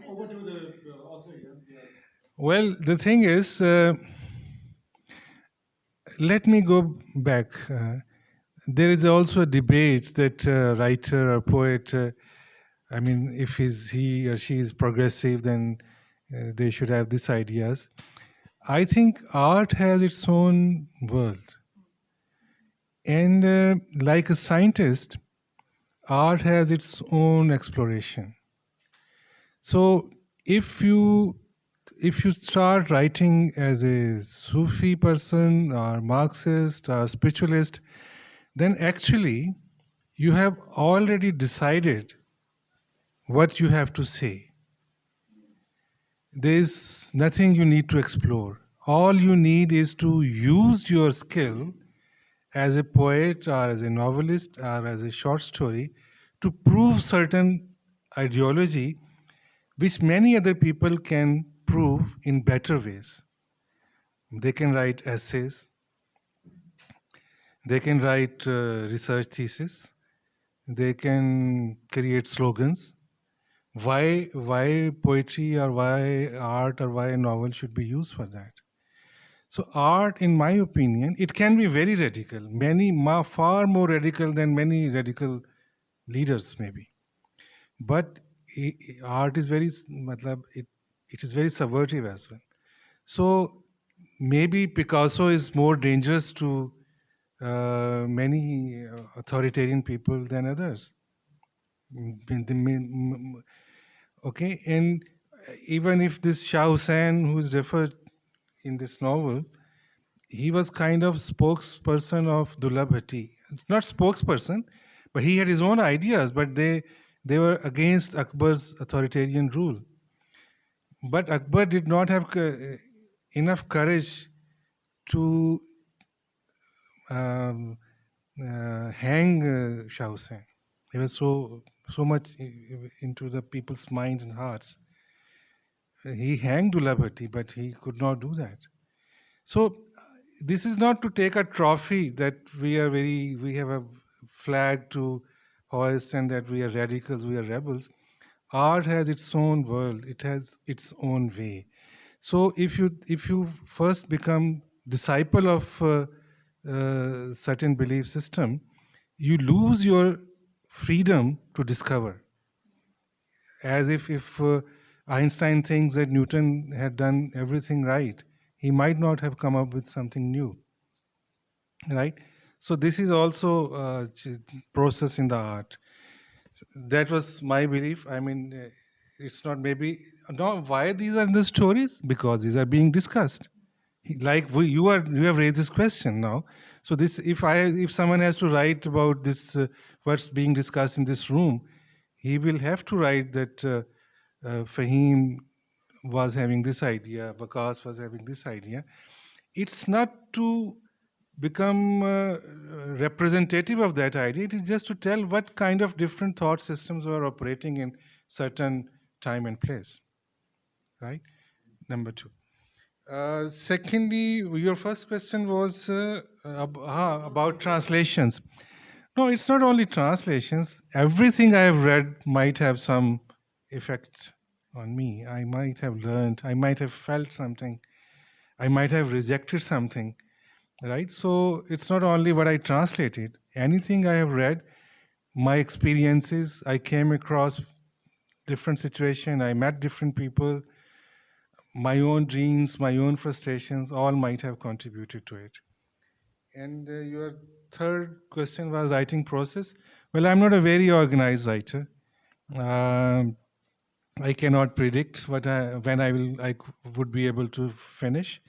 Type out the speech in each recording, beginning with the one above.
Over to the author here. Well, the thing is, let me go back. There is also a debate that writer or poet, I mean, if he or she is progressive, then they should have these ideas. I think art has its own world. And like a scientist, art has its own exploration. So if you start writing as a Sufi person or Marxist or spiritualist, then actually you have already decided what you have to say. There's nothing you need to explore. All you need is to use your skill as a poet or as a novelist or as a short story to prove certain ideology which many other people can prove in better ways. They can write essays, they can write research thesis, they can create slogans. Why poetry or why art or why a novel should be used for that? So art, in my opinion, it can be very radical, far more radical than many radical leaders maybe. But art is it is very subversive as well. So maybe Picasso is more dangerous to many authoritarian people than others. Okay, and even if this Shah Hussain, who is referred in this novel, he was kind of spokesperson of Dullah Bhatti. Not spokesperson, but he had his own ideas, but they were against Akbar's authoritarian rule. But Akbar did not have enough courage to hang Shah Hussain. He was so much into the people's minds and hearts. He hanged Dullah Bhatti, but he could not do that. So this is not to take a trophy that we have a flag to hoist and that we are radicals, we are rebels. Art has its own world. It has its own way. So if you first become disciple of certain belief system, you lose your freedom to discover. As if Einstein thinks that Newton had done everything right, he might not have come up with something new, right? So this is also a process in the art. That was my belief. I mean, it's not maybe no. Why these are in the stories? Because these are being discussed. Like you have raised this question now. So this, if someone has to write about this, what's being discussed in this room, he will have to write that Fahim was having this idea, Bakas was having this idea. It's not to become representative of that idea. It is just to tell what kind of different thought systems were operating in certain time and place, right? Number two. Secondly, your first question was about translations. No, it's not only translations. Everything I have read might have some effect on me. I might have learned, I might have felt something, I might have rejected something, right? So it's not only what I translated. Anything I have read, my experiences, I came across different situation, I met different people, my own dreams, my own frustrations, all might have contributed to it. And your third question was writing process. Well, I'm not a very organized writer. I cannot predict when I would be able to finish.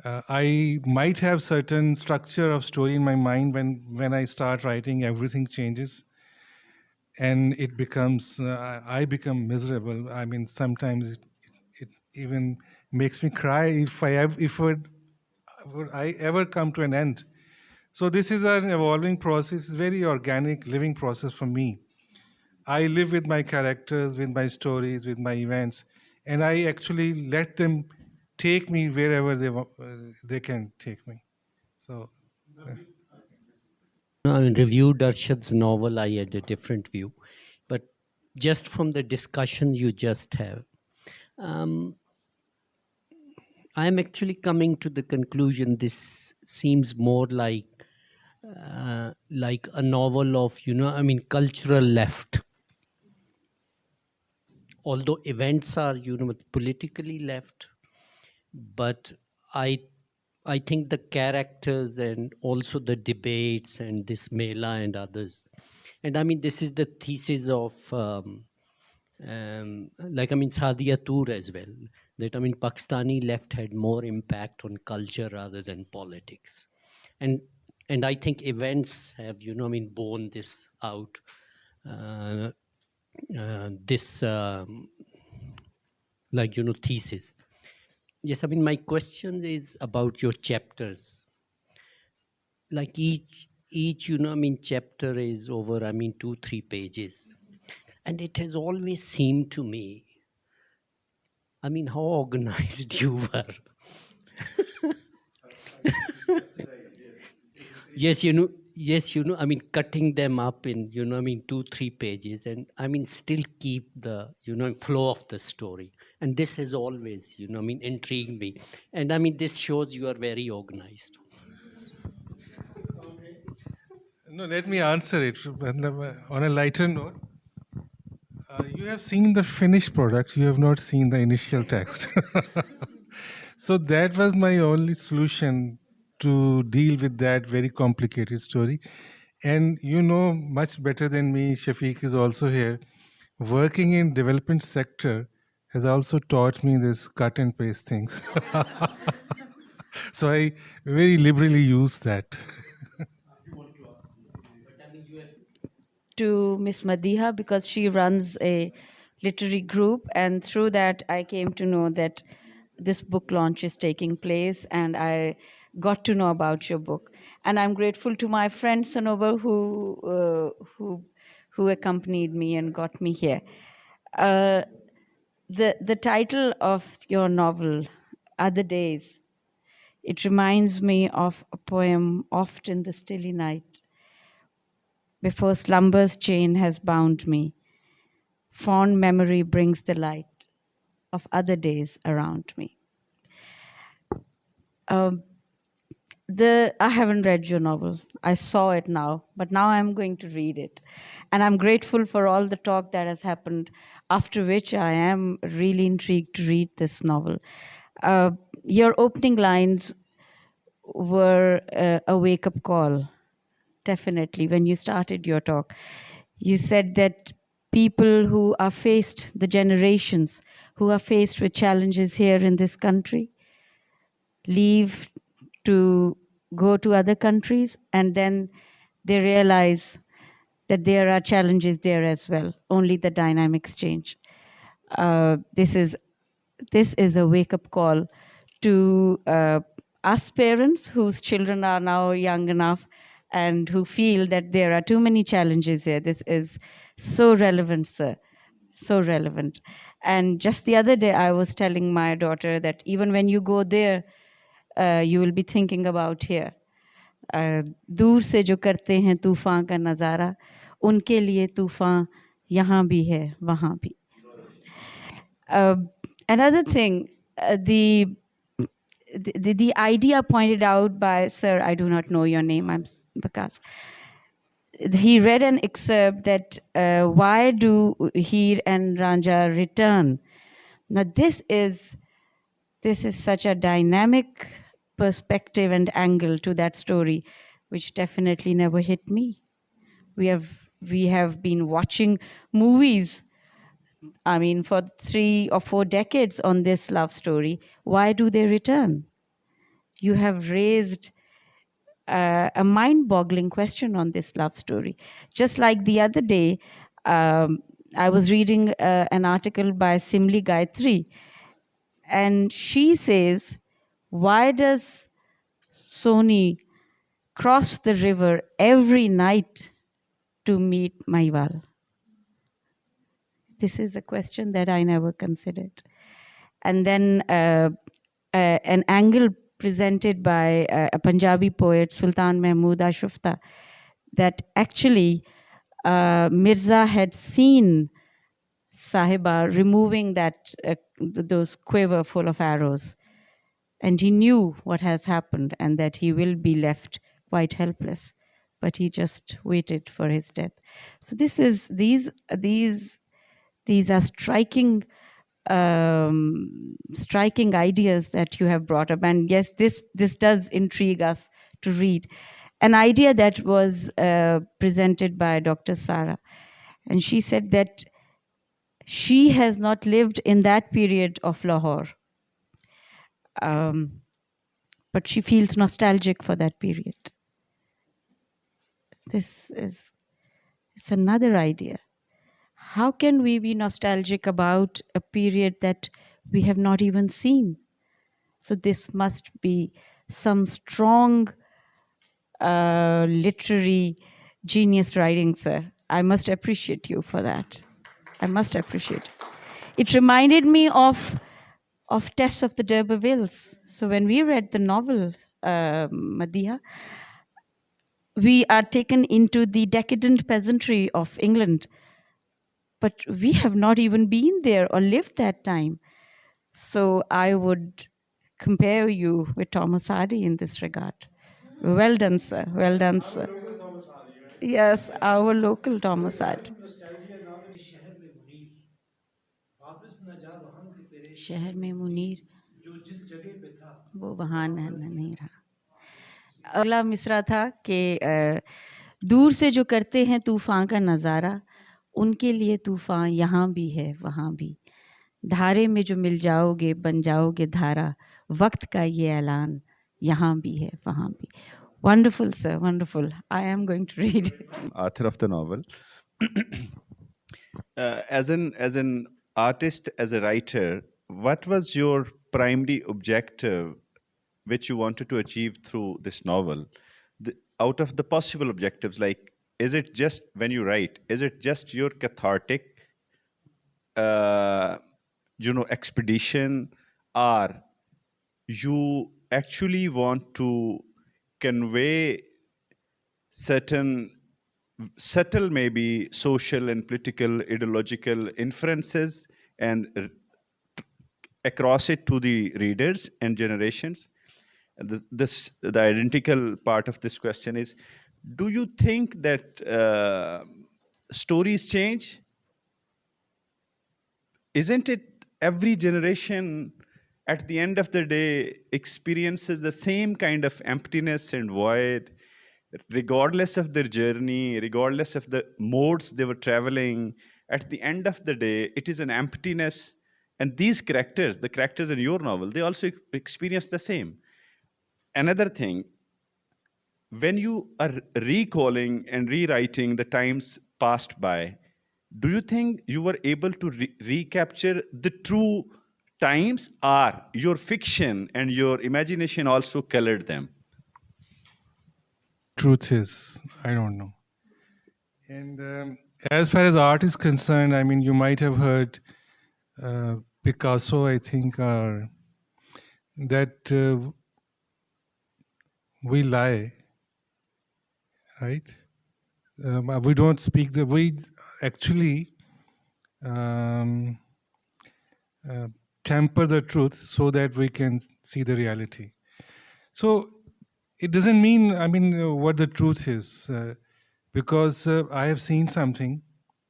I might have certain structure of story in my mind. When I start writing, everything changes, and it becomes I become miserable. I mean, sometimes it even makes me cry if would I ever come to an end. So this is an evolving process. It's a very organic, living process for me. I live with my characters, with my stories, with my events, and I actually let them take me wherever they can take me. So, I mean, reviewed Arshad's novel, I had a different view. But just from the discussion you just have, I'm actually coming to the conclusion this seems more like a novel of, I mean, cultural left. Although events are, politically left, but I think the characters and also the debates and this Mela and others, and I mean, this is the thesis of Sadia Tour as well, that I mean, Pakistani left had more impact on culture rather than politics. And I think events have, borne this out. This thesis. Yes, I mean, my question is about your chapters. Like each chapter is over, 2-3 pages. And it has always seemed to me, I mean, how organized you were. Yes, I mean, cutting them up in, 2-3 pages, and I mean, still keep the, flow of the story. And this has always, intrigued me. And I mean, this shows you are very organized. No, let me answer it on a lighter note. You have seen the finished product, you have not seen the initial text. So that was my only solution to deal with that very complicated story. And you know much better than me, Shafiq is also here. Working in development sector has also taught me this cut and paste things. So I very liberally use that. To Miss Madiha because she runs a literary group, and through that I came to know that this book launch is taking place, and I got to know about your book. And I'm grateful to my friend Sanobar who accompanied me and got me here. The title of your novel, Other Days, it reminds me of a poem, Oft in the Stilly Night. Before slumber's chain has bound me, fond memory brings the light of other days around me. I haven't read your novel. I saw it now, but now I'm going to read it. And I'm grateful for all the talk that has happened, after which I am really intrigued to read this novel. Your opening lines were a wake-up call, definitely, when you started your talk. You said that people who are faced, the generations who are faced with challenges here in this country, leave to go to other countries, and then they realize that there are challenges there as well. Only the dynamics change. This is a wake-up call to us parents whose children are now young enough and who feel that there are too many challenges here. This is so relevant, sir, so relevant. And just the other day, I was telling my daughter that even when you go there, you will be thinking about here. दूर से जो करते हैं तूफान का नज़ारा, उनके लिए तूफान यहाँ भी है, वहाँ भी. Another thing, the idea pointed out by, sir, I do not know your name, I'm Bakas. He read an excerpt that why do Heer and Ranja return? Now this is such a dynamic perspective and angle to that story, which definitely never hit me. We have been watching movies, I mean, for 3 or 4 decades on this love story. Why do they return? You have raised a mind-boggling question on this love story. Just like the other day, I was reading an article by Simli Gayatri, and she says, why does Soni cross the river every night to meet Maiwal? This is a question that I never considered. And then an angle presented by a Punjabi poet, Sultan Mahmud Ashufta, that actually Mirza had seen Sahiba removing that those quiver full of arrows, and he knew what has happened and that he will be left quite helpless, but he just waited for his death. So these are striking striking ideas that you have brought up. And yes, this does intrigue us to read. An idea that was presented by Dr. Sara, and she said that she has not lived in that period of Lahore, but she feels nostalgic for that period. It's another idea. How can we be nostalgic about a period that we have not even seen? So this must be some strong literary genius writing, sir. I must appreciate you for that. I must appreciate it. It reminded me of Tess of the D'Urbervilles. So when we read the novel, Madiha, we are taken into the decadent peasantry of England, but we have not even been there or lived that time. So I would compare you with Thomas Hardy in this regard. Well done, sir. Well done, sir. Yes, our local Thomas Hardy. शहर में मुनीर वो वहाँ नहीं रहा। अगला मिसरा था कि दूर से जो करते हैं तूफान का नज़ारा, उनके लिए तूफान यहाँ भी है वहाँ भी, धारे में जो मिल जाओगे बन जाओगे धारा, वक्त का ये ऐलान यहाँ भी है वहाँ भी. Wonderful, sir, wonderful. I am going to read. Author of the novel. As an artist, as a writer, what was your primary objective which you wanted to achieve through this novel? Out of the possible objectives, like, is it just when you write, is it just your cathartic, expedition, or you actually want to convey certain subtle, maybe social and political, ideological inferences and across it to the readers and generations? And the identical part of this question is, do you think that stories change? Isn't it every generation at the end of the day experiences the same kind of emptiness and void, regardless of their journey, regardless of the modes they were traveling? At the end of the day, it is an emptiness. And these characters, the characters in your novel, they also experience the same. Another thing, when you are recalling and rewriting the times passed by, do you think you were able to recapture the true times, or your fiction and your imagination also colored them? Truth is, I don't know. And as far as art is concerned, I mean, you might have heard Picasso, I think, that we lie, right? We don't speak we actually temper the truth so that we can see the reality. So it doesn't mean, I mean, what the truth is, because I have seen something.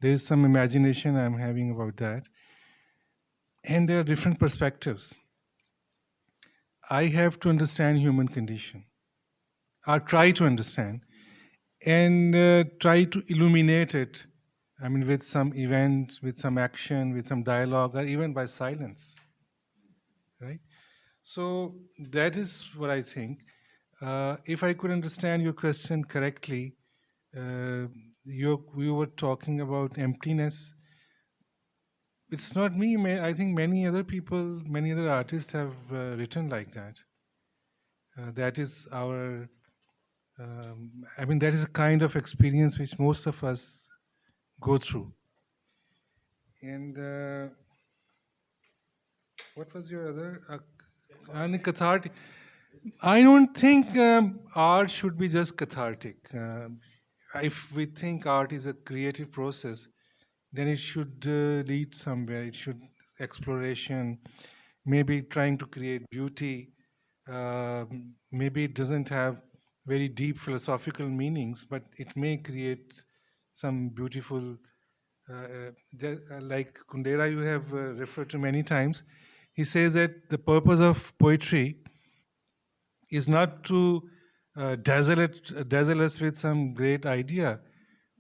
There is some imagination I'm having about that. And there are different perspectives. I have to understand human condition, or try to understand, and try to illuminate it, I mean, with some event, with some action, with some dialogue, or even by silence, right? So that is what I think. If I could understand your question correctly, you were talking about emptiness. It's not me. I think many other people, many other artists have written like that. That is our, I mean, that is a kind of experience which most of us go through. And what was your other? Cathartic. I don't think art should be just cathartic. If we think art is a creative process, then it should lead somewhere. It should exploration, maybe trying to create beauty. Maybe it doesn't have very deep philosophical meanings, but it may create some beautiful, like Kundera, you have referred to many times. He says that the purpose of poetry is not to dazzle us with some great idea,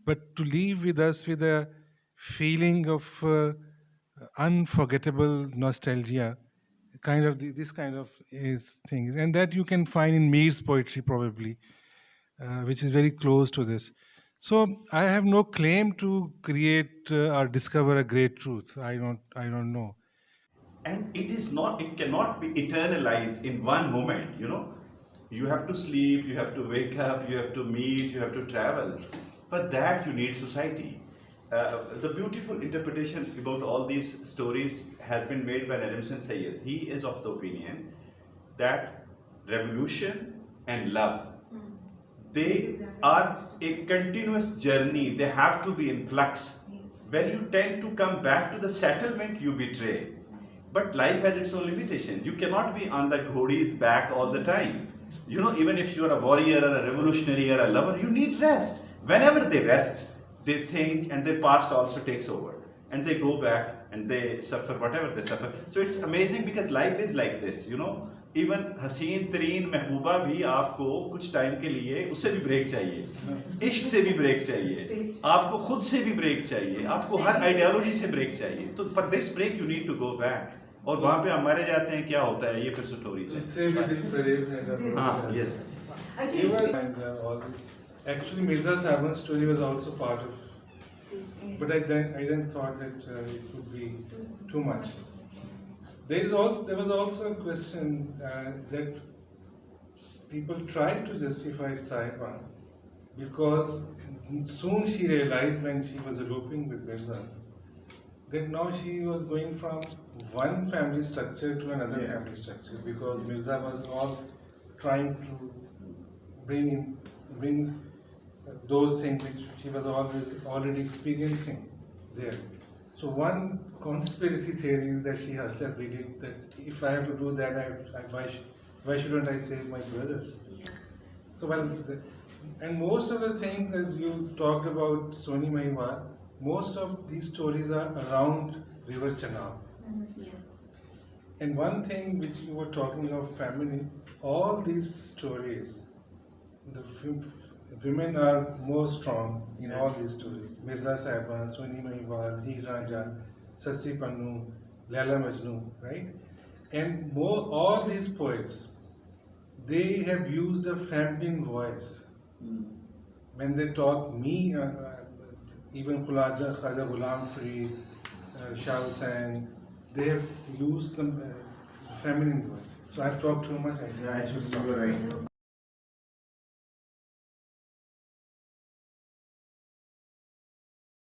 but to leave with us with a feeling of unforgettable nostalgia, kind of this kind of is things, and that you can find in Meer's poetry probably, which is very close to this. So I have no claim to create or discover a great truth. I don't know. And it cannot be eternalized in one moment, you have to sleep, you have to wake up, you have to meet, you have to travel. For that you need society. The beautiful interpretation about all these stories has been made by Najm Sayyid. He is of the opinion that revolution and love, they are a continuous journey. They have to be in flux. When you tend to come back to the settlement, you betray. But life has its own limitation. You cannot be on the ghodi's back all the time. Even if you are a warrior or a revolutionary or a lover, you need rest. Whenever they rest, they think, and their past also takes over. And they go back and they suffer whatever they suffer. So it's amazing because life is like this, even हसीन तरीन महबूबा भी आपको कुछ time के लिए उससे भी break चाहिए, इश्क से भी ब्रेक चाहिए, आपको खुद से भी ब्रेक चाहिए, आपको हर आइडियोलॉजी से ब्रेक चाहिए. तो for this break you need to go back. और वहाँ पे हम मरे जाते हैं, क्या होता है ये फिर स्टोरीज है. हाँ, yes. Actually, Mirza Saban's story was also part of, but I then thought that it would be too much. There was also a question that people tried to justify Sahiba because soon she realized when she was eloping with Mirza that now she was going from one family structure to another family structure, because Mirza was all trying to bring those things which she was already experiencing there. So one conspiracy theory is that she herself believed that if I have to do that, why shouldn't I save my brothers? Yes. So and most of the things that you talked about Soni Mahiwal, most of these stories are around River Chenab. Yes. And one thing which you were talking of family, all these stories, the women are more strong in all these stories. Mirza Sahiba, Soni Mahiwal, Heer Ranjha, Sassi Pannu, Laila Majnu, right? And all these poets, they have used a feminine voice. When they talk, even Khwaja Ghulam Farid, Shah Hussain, they have used the feminine voice. So I've talked too much. I should stop.